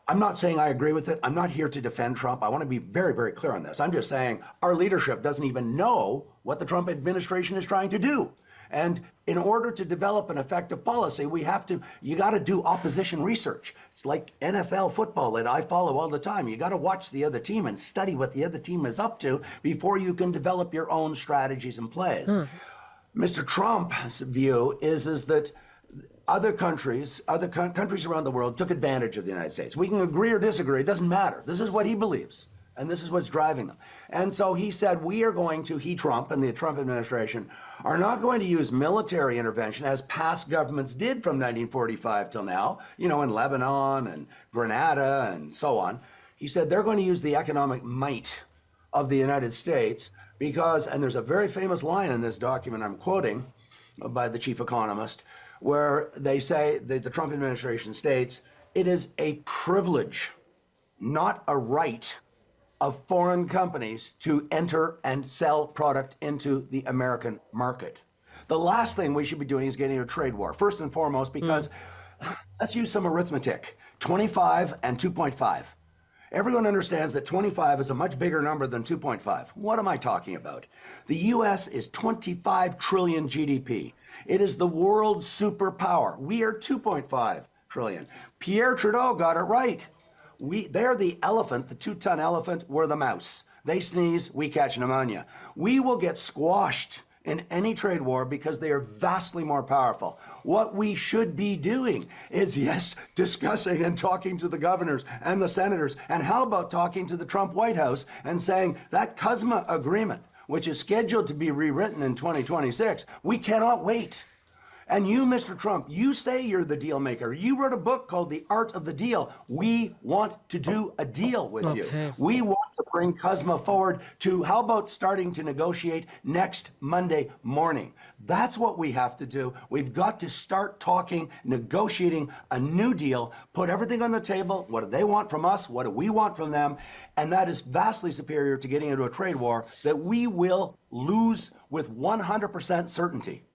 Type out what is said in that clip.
I'm not saying I agree with it. I'm not here to defend Trump. I want to be very, very clear on this. I'm just saying our leadership doesn't even know what the Trump administration is trying to do. And in order to develop an effective policy, you got to do opposition research. It's like NFL football that I follow all the time. You got to watch the other team and study what the other team is up to before you can develop your own strategies and plays. Mr. Trump's view is that other countries around the world took advantage of the United States. We can agree or disagree, it doesn't matter. This is what he believes, and this is what's driving them. And so he said, Trump and the Trump administration are not going to use military intervention as past governments did from 1945 till now, in Lebanon and Grenada and so on. He said they're going to use the economic might of the United States because, and there's a very famous line in this document I'm quoting by the chief economist, where they say, the Trump administration states, it is a privilege, not a right, of foreign companies to enter and sell product into the American market. The last thing we should be doing is getting a trade war, first and foremost, because let's use some arithmetic, 25 and 2.5. Everyone understands that 25 is a much bigger number than 2.5. What am I talking about? The U.S. is 25 trillion GDP. It is the world's superpower. We are 2.5 trillion. Pierre Trudeau got it right. They're the elephant, the 2-ton elephant. We're the mouse. They sneeze, we catch pneumonia. We will get squashed in any trade war because they are vastly more powerful. What we should be doing is, yes, discussing and talking to the governors and the senators. And how about talking to the Trump White House and saying that CUSMA agreement, which is scheduled to be rewritten in 2026, we cannot wait. And you, Mr. Trump, you say you're the deal maker. You wrote a book called The Art of the Deal. We want to do a deal with you. We want to bring CUSMA forward to, how about starting to negotiate next Monday morning? That's what we have to do. We've got to start talking, negotiating a new deal, put everything on the table. What do they want from us? What do we want from them? And that is vastly superior to getting into a trade war that we will lose with 100% certainty.